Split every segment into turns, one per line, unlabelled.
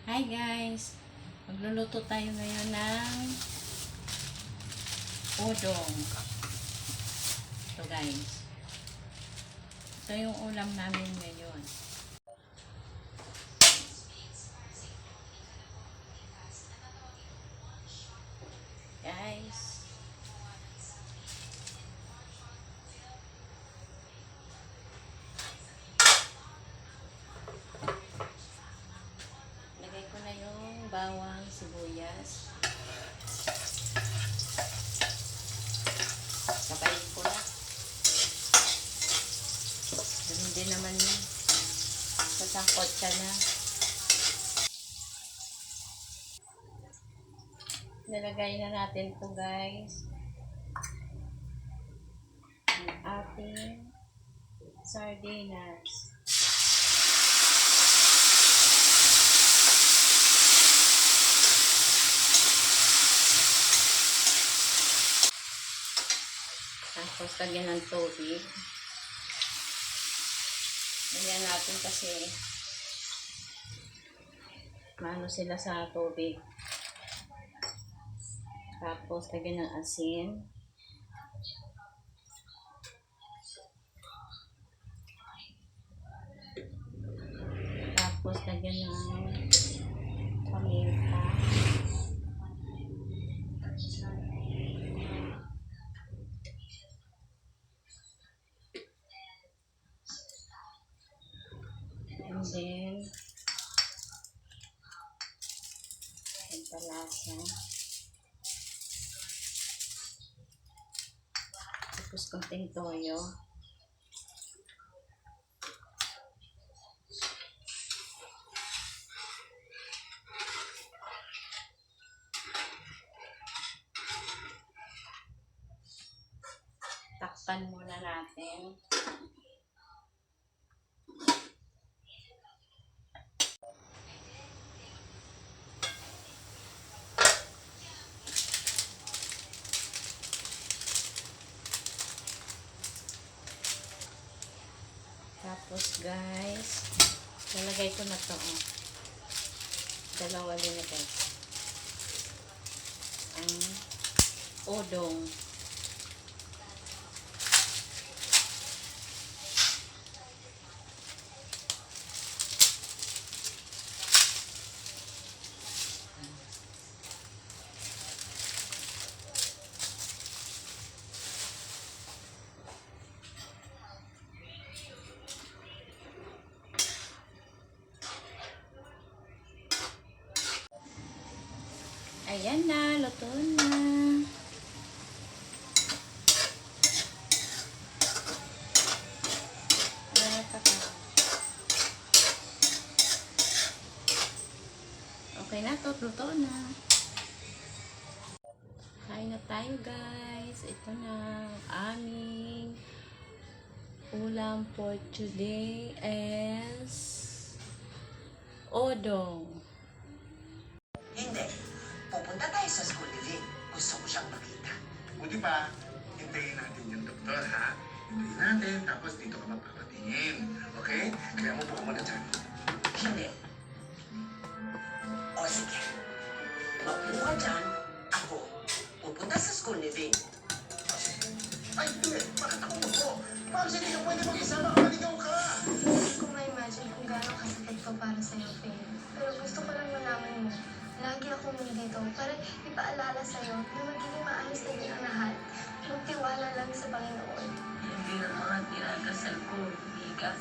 Hi guys! Magluluto tayo ngayon ng udong. Ito guys. Ito yung ulam namin ngayon. Guys. Lagay ko na yung bawang, sibuyas. Kapain ko na. Hindi naman sasangkot ka na. Nilagay na natin ito guys. Ang ating sardinas. Tapos lagyan ng tubig. Lagyan natin kasi maano sila sa tubig. Tapos lagyan ng asin. Tapos lagyan ng paminta. And then palasa. Tapos konting toyo. Takpan muna natin. Tapos guys, lalagay ko na to. Dalawa din na guys. Ang udong. Ayan na, luto na. Okay na to, luto na. Kain na tayo guys. Ito na ang aming ulam for today is udong.
Hindi. Pupunta tayo sa school ni Lynn. Gusto ko siyang makita.
Buti pa, hintayin natin yung doktor, ha? Hintayin natin, tapos dito ka magpapatingin. Okay? Kaya mo po muna dyan.
Hindi. O sige. Maupo ka dyan. Ako. Pupunta sa school ni Lynn.
Ay, hindi. Bakit ako po? Ma'am, hindi ka pwede mag-isa. Makaligaw ka.
Hindi ko ma-imagine kung gaano kasakit ko para sa'yo, Faye. Pero gusto ko lang malaman mo, lagi akong dito para ipaalala sa'yo na magiging maayos na din ang lahat. Magtiwala lang sa Panginoon.
Hindi na mga tinagasal ko, Mika.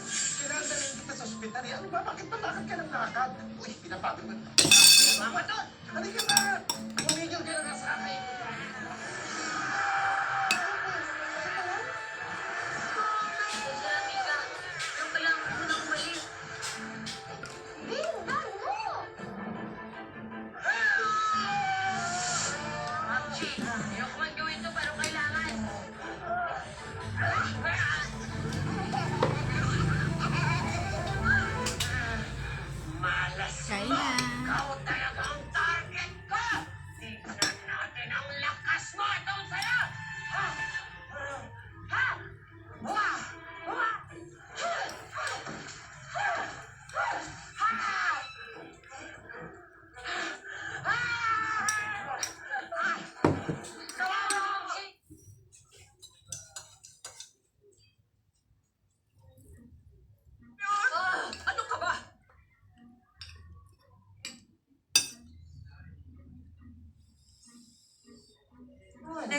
Pinadalhin kita sa ospital. Ano ba? Bakit ka ng lakad? Uy, pinapagod mo. Mama doon! Halika na! Tumigil ka na nga sa akin.
Malas
Kain
mo!
na.
Ikaw talaga ang target ko!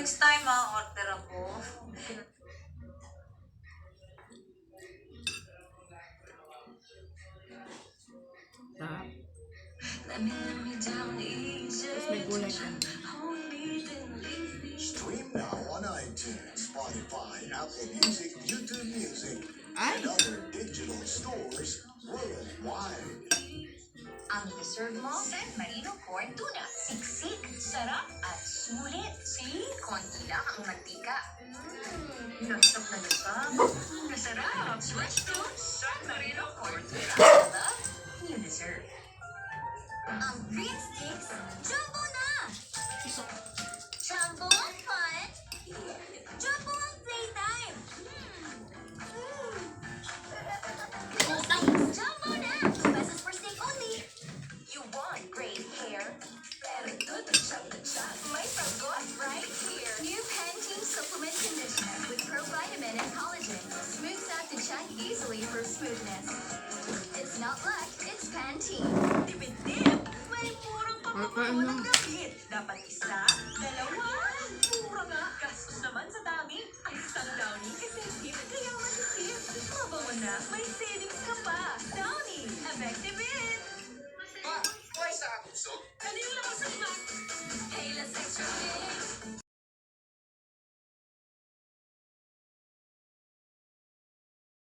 Next time, order ako.
Tap. Tapos may gulay ka.
Stream now on iTunes, Spotify, Apple Music, YouTube Music,
Ay!
and other digital stores worldwide.
Ang deserve mo, San Marino Corn Tuna. Siksik, sarap, at sulit. See? Konti lang ang mantika. Non-stop na lusog. Masarap. Switch to San Marino Corn Tuna. Love, you deserve. Ang green sticks, jumbo na! Jumbo ang fun! Jumbo ang playtime! Jumbo na! 2 pesos per stick only! You want great hair? Pero ito, may fragos right here! New Pantene Supplement Conditioner with Provitamin and Collagen smooths out the check easily for smoothness. It's not luck, it's Pantene. Tipid-tip! May murang pamamawa ng gamit. Dapat isa, dalawa, mura nga. Gastos naman sa dami. Ang isang Downy, effective, kaya matipid. Mabawa na, may savings ka pa. Downy, effective it!
Why sa akusog?
Kanina lang sa Payless Extra